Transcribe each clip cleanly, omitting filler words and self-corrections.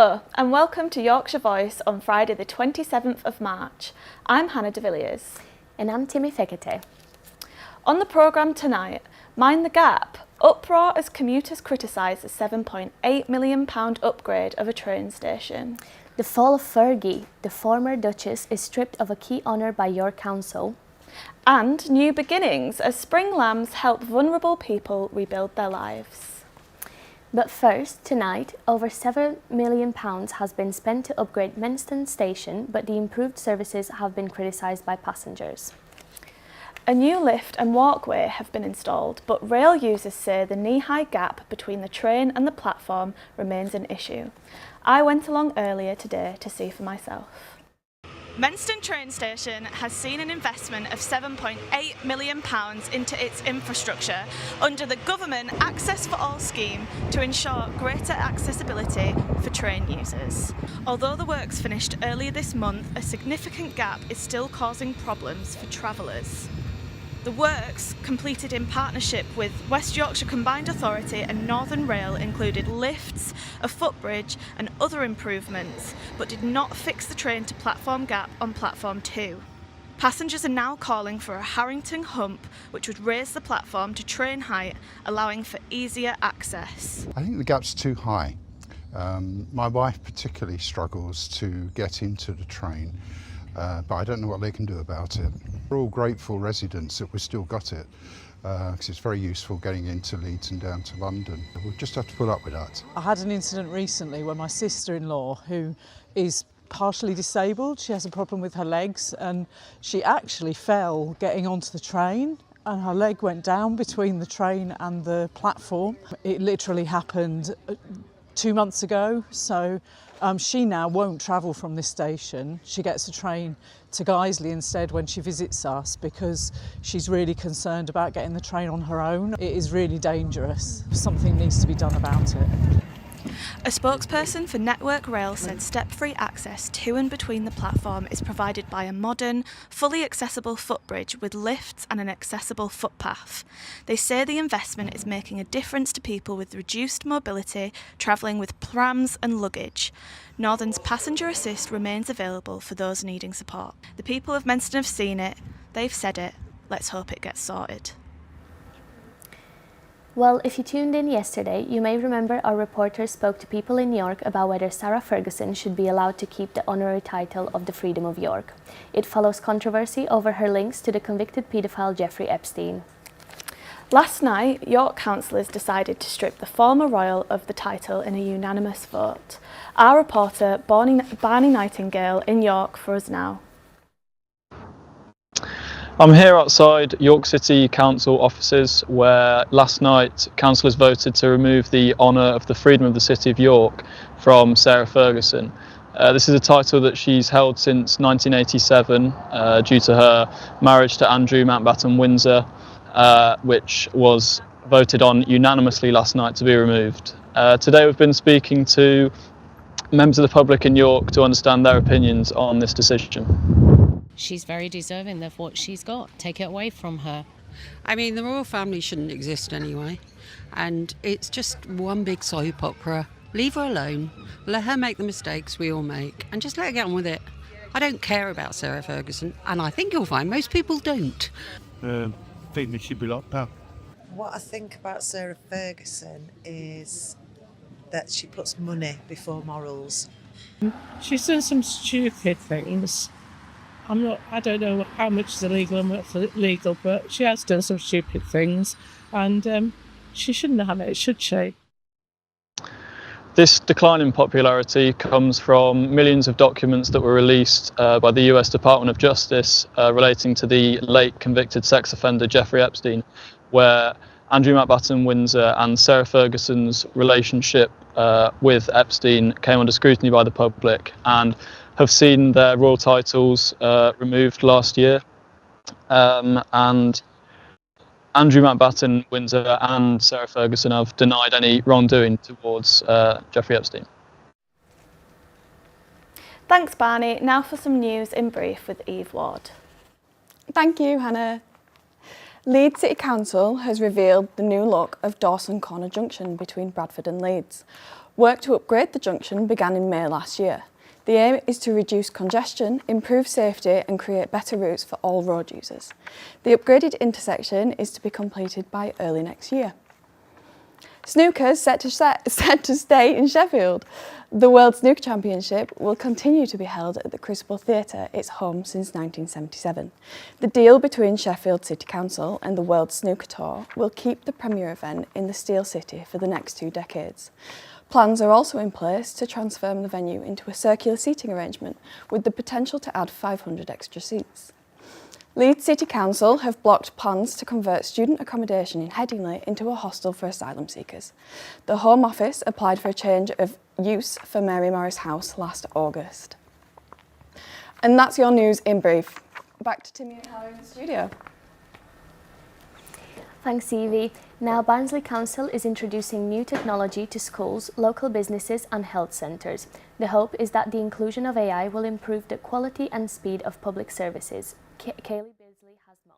Hello and welcome to Yorkshire Voice on Friday the 27th of March. I'm Hannah de Villiers. And I'm Timmy Fekete. On the programme tonight, Mind the Gap, uproar as commuters criticise a £7.8 million upgrade of a train station. The fall of Fergie, the former Duchess, is stripped of a key honour by York Council. And new beginnings as spring lambs help vulnerable people rebuild their lives. But first, tonight, over £7 million has been spent to upgrade Menston Station, but the improved services have been criticised by passengers. A new lift and walkway have been installed, but rail users say the knee-high gap between the train and the platform remains an issue. I went along earlier today to see for myself. Menston train station has seen an investment of £7.8 million into its infrastructure under the government Access for All scheme to ensure greater accessibility for train users. Although the works finished earlier this month, a significant gap is still causing problems for travellers. The works, completed in partnership with West Yorkshire Combined Authority and Northern Rail, included lifts, a footbridge and other improvements, but did not fix the train to platform gap on platform 2. Passengers are now calling for a Harrington hump, which would raise the platform to train height, allowing for easier access. I think the gap's too high. My wife particularly struggles to get into the train. But I don't know what they can do about it. We're all grateful residents that we've still got it because it's very useful getting into Leeds and down to London. We'll just have to put up with that. I had an incident recently where my sister-in-law, who is partially disabled, she has a problem with her legs, and she actually fell getting onto the train and her leg went down between the train and the platform. It literally happened 2 months ago, so she now won't travel from this station. She gets a train to Guiseley instead when she visits us because she's really concerned about getting the train on her own. It is really dangerous. Something needs to be done about it. A spokesperson for Network Rail said step-free access to and between the platform is provided by a modern, fully accessible footbridge with lifts and an accessible footpath. They say the investment is making a difference to people with reduced mobility travelling with prams and luggage. Northern's Passenger Assist remains available for those needing support. The people of Menston have seen it, they've said it, let's hope it gets sorted. Well, if you tuned in yesterday, you may remember our reporter spoke to people in York about whether Sarah Ferguson should be allowed to keep the honorary title of the Freedom of York. It follows controversy over her links to the convicted paedophile Jeffrey Epstein. Last night, York councillors decided to strip the former royal of the title in a unanimous vote. Our reporter, Barney Nightingale, in York for us now. I'm here outside York City Council offices where last night councillors voted to remove the honour of the Freedom of the City of York from Sarah Ferguson. This is a title that she's held since 1987 due to her marriage to Andrew Mountbatten Windsor, which was voted on unanimously last night to be removed. Today we've been speaking to members of the public in York to understand their opinions on this decision. She's very deserving of what she's got. Take it away from her. I mean, the royal family shouldn't exist anyway, and it's just one big soap opera. Leave her alone, let her make the mistakes we all make, and just let her get on with it. I don't care about Sarah Ferguson, and I think you'll find most people don't. I think they should be locked up. What I think about Sarah Ferguson is that she puts money before morals. She's done some stupid things. I don't know how much is illegal and what's illegal, but she has done some stupid things, and she shouldn't have it, should she? This decline in popularity comes from millions of documents that were released by the US Department of Justice relating to the late convicted sex offender Jeffrey Epstein, where Andrew Mountbatten Windsor and Sarah Ferguson's relationship with Epstein came under scrutiny by the public and have seen their royal titles removed last year. And Andrew Mountbatten Windsor and Sarah Ferguson have denied any wrongdoing towards Jeffrey Epstein. Thanks, Barney. Now for some news in brief with Eve Ward. Thank you, Hannah. Leeds City Council has revealed the new look of Dawson Corner Junction between Bradford and Leeds. Work to upgrade the junction began in May last year. The aim is to reduce congestion, improve safety and create better routes for all road users. The upgraded intersection is to be completed by early next year. Snooker's set to stay in Sheffield. The World Snooker Championship will continue to be held at the Crucible Theatre, its home since 1977. The deal between Sheffield City Council and the World Snooker Tour will keep the premier event in the Steel City for the next 2 decades. Plans are also in place to transform the venue into a circular seating arrangement with the potential to add 500 extra seats. Leeds City Council have blocked plans to convert student accommodation in Headingley into a hostel for asylum seekers. The Home Office applied for a change of use for Mary Morris House last August. And that's your news in brief. Back to Timmy and Harry in the studio. Thanks, Evie. Now, Barnsley Council is introducing new technology to schools, local businesses and health centres. The hope is that the inclusion of AI will improve the quality and speed of public services. Kaylee Beasley has more.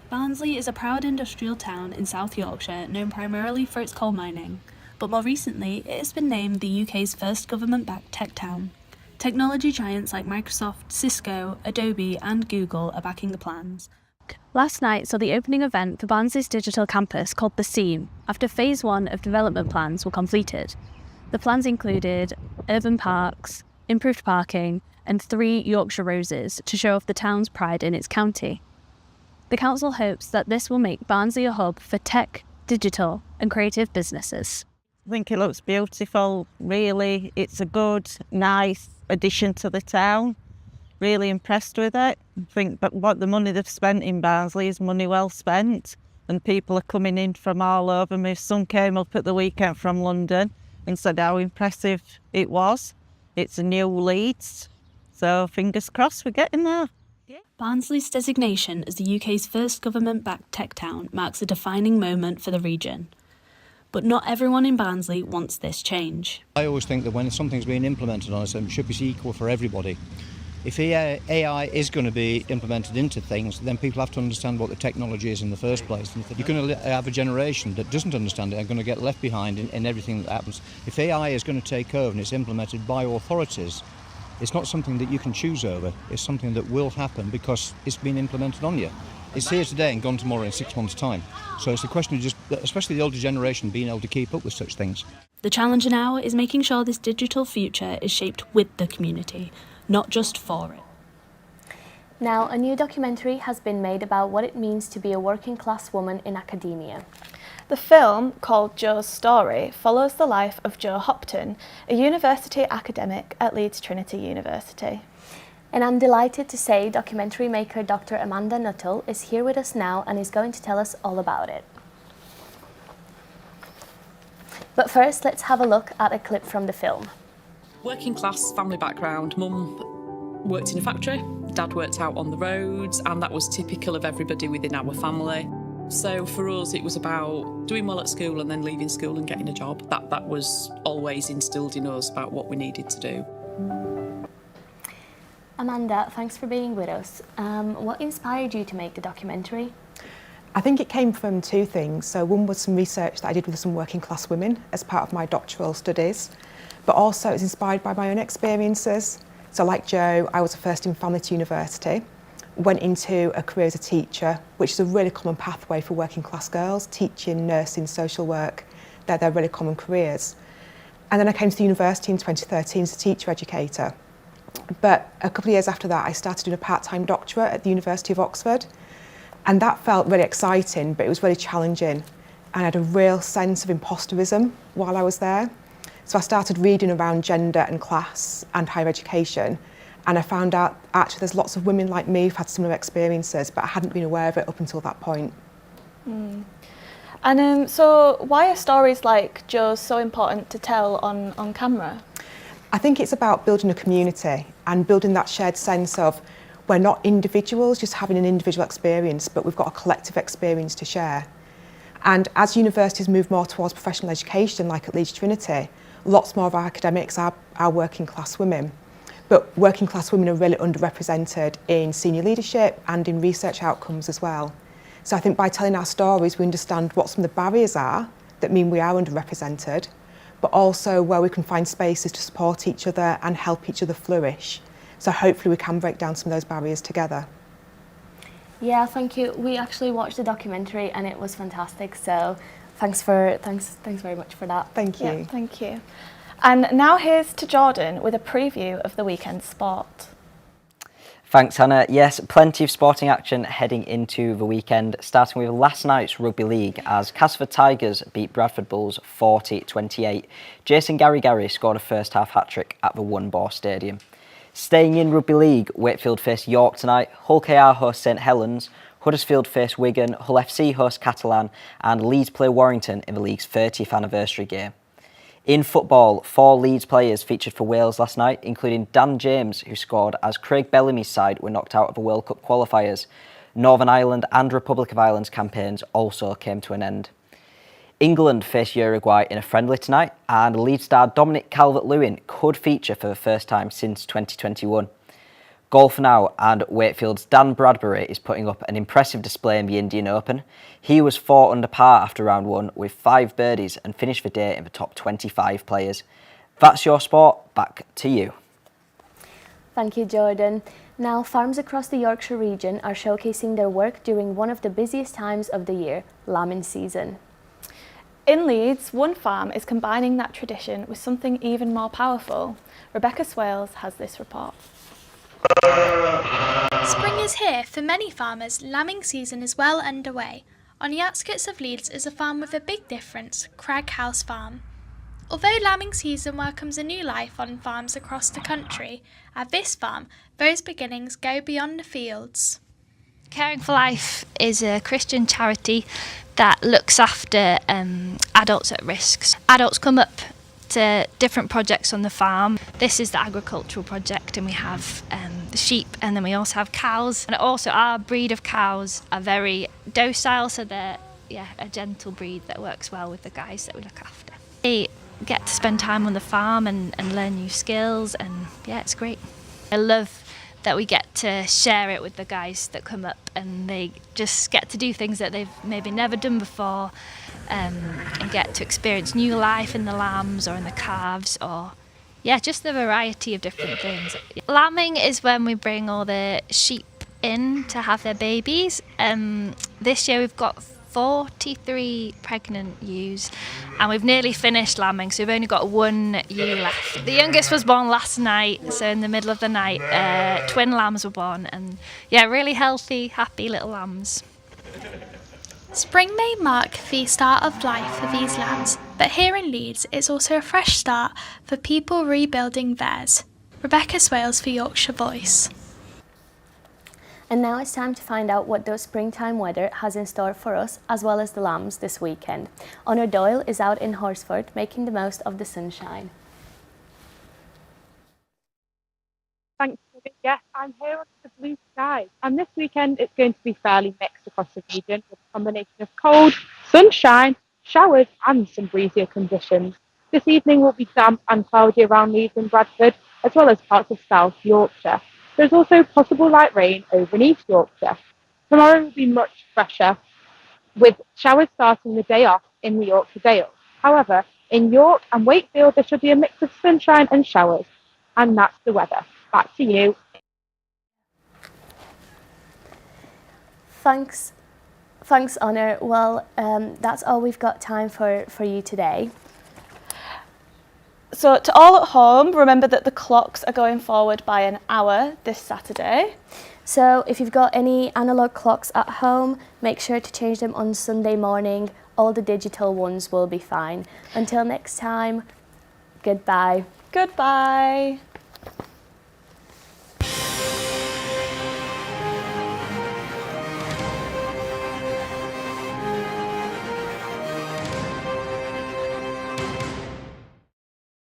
Barnsley is a proud industrial town in South Yorkshire known primarily for its coal mining, but more recently it has been named the UK's first government-backed tech town. Technology giants like Microsoft, Cisco, Adobe and Google are backing the plans. Last night saw the opening event for Barnsley's digital campus called The Seam, after Phase 1 of development plans were completed. The plans included urban parks, improved parking, and 3 Yorkshire roses to show off the town's pride in its county. The council hopes that this will make Barnsley a hub for tech, digital, and creative businesses. I think it looks beautiful, really. It's a good, nice addition to the town. Really impressed with it. I think but what the money they've spent in Barnsley is money well spent, and people are coming in from all over. My son came up at the weekend from London and said how impressive it was. It's a new Leeds, so fingers crossed we're getting there. Barnsley's designation as the UK's first government-backed tech town marks a defining moment for the region. But not everyone in Barnsley wants this change. I always think that when something's being implemented on us, it should be equal for everybody. If AI is going to be implemented into things, then people have to understand what the technology is in the first place. And you're going to have a generation that doesn't understand it and are going to get left behind in everything that happens. If AI is going to take over and it's implemented by authorities, it's not something that you can choose over. It's something that will happen because it's been implemented on you. It's here today and gone tomorrow in 6 months' time. So it's a question of just, especially the older generation, being able to keep up with such things. The challenge now is making sure this digital future is shaped with the community, not just for it. Now, a new documentary has been made about what it means to be a working class woman in academia. The film, called Jo's Story, follows the life of Jo Hopton, a university academic at Leeds Trinity University. And I'm delighted to say documentary maker Dr. Amanda Nuttall is here with us now and is going to tell us all about it. But first, let's have a look at a clip from the film. Working class family background. Mum worked in a factory, Dad worked out on the roads, and that was typical of everybody within our family. So for us, it was about doing well at school and then leaving school and getting a job. That was always instilled in us about what we needed to do. Amanda, thanks for being with us. What inspired you to make the documentary? I think it came from 2 things. So one was some research that I did with some working class women as part of my doctoral studies, but also it was inspired by my own experiences. So like Jo, I was a first in family to university, went into a career as a teacher, which is a really common pathway for working class girls, teaching, nursing, social work. They're really common careers. And then I came to the university in 2013 as a teacher educator. But a couple of years after that, I started doing a part-time doctorate at the University of Oxford. And that felt really exciting, but it was really challenging. And I had a real sense of imposterism while I was there. So I started reading around gender and class and higher education. And I found out actually there's lots of women like me who've had similar experiences, but I hadn't been aware of it up until that point. And so why are stories like Jo's so important to tell on camera? I think it's about building a community and building that shared sense of we're not individuals just having an individual experience, but we've got a collective experience to share. And as universities move more towards professional education, like at Leeds Trinity, lots more of our academics are working class women. But working class women are really underrepresented in senior leadership and in research outcomes as well. So I think by telling our stories, we understand what some of the barriers are that mean we are underrepresented, but also where we can find spaces to support each other and help each other flourish. So hopefully we can break down some of those barriers together. Yeah, thank you. We actually watched the documentary and it was fantastic. So thanks very much for that. Thank you. Yeah, thank you. And now here's to Jordan with a preview of the weekend sport. Thanks, Hannah. Yes, plenty of sporting action heading into the weekend, starting with last night's rugby league as Castleford Tigers beat Bradford Bulls 40-28. Jason Gary scored a first half hat-trick at the One Bore Stadium. Staying in rugby league, Wakefield face York tonight, Hull KR host St Helens, Huddersfield face Wigan, Hull FC host Catalan, and Leeds play Warrington in the league's 30th anniversary game. In football, 4 Leeds players featured for Wales last night, including Dan James, who scored as Craig Bellamy's side were knocked out of the World Cup qualifiers. Northern Ireland and Republic of Ireland's campaigns also came to an end. England face Uruguay in a friendly tonight, and Leeds star Dominic Calvert-Lewin could feature for the first time since 2021. Golf now, and Wakefield's Dan Bradbury is putting up an impressive display in the Indian Open. He was 4 under par after round 1 with 5 birdies and finished the day in the top 25 players. That's your sport. Back to you. Thank you, Jordan. Now, farms across the Yorkshire region are showcasing their work during one of the busiest times of the year, lambing season. In Leeds, one farm is combining that tradition with something even more powerful. Rebecca Swales has this report. Spring is here. For many farmers, lambing season is well underway. On the outskirts of Leeds is a farm with a big difference, Crag House Farm. Although lambing season welcomes a new life on farms across the country, at this farm, those beginnings go beyond the fields. Caring for Life is a Christian charity that looks after adults at risk. Adults come up to different projects on the farm. This is the agricultural project, and we have the sheep, and then we also have cows. And also our breed of cows are very docile, so they're a gentle breed that works well with the guys that we look after. They get to spend time on the farm and learn new skills, and it's great. I love that we get to share it with the guys that come up, and they just get to do things that they've maybe never done before, and get to experience new life in the lambs or in the calves, or just the variety of different things. Lambing is when we bring all the sheep in to have their babies. This year we've got 43 pregnant ewes, and we've nearly finished lambing, so we've only got 1 ewe left. The youngest was born last night, so in the middle of the night, twin lambs were born, and really healthy, happy little lambs. Spring may mark the start of life for these lambs, but here in Leeds it's also a fresh start for people rebuilding theirs. Rebecca Swales for Yorkshire Voice. And now it's time to find out what the springtime weather has in store for us, as well as the lambs this weekend. Honor Doyle is out in Horsford making the most of the sunshine. Thanks, Libby. Yes, I'm here under the blue sky, and this weekend it's going to be fairly mixed across the region with a combination of cold, sunshine, showers and some breezier conditions. This evening will be damp and cloudy around Leeds and Bradford, as well as parts of South Yorkshire. There's also possible light rain over in East Yorkshire. Tomorrow will be much fresher, with showers starting the day off in the Yorkshire Dales. However, in York and Wakefield there should be a mix of sunshine and showers. And that's the weather. Back to you. Thanks, Honor. Well, that's all we've got time for you today. So to all at home, remember that the clocks are going forward by an hour this Saturday. So if you've got any analogue clocks at home, make sure to change them on Sunday morning. All the digital ones will be fine. Until next time, goodbye. Goodbye.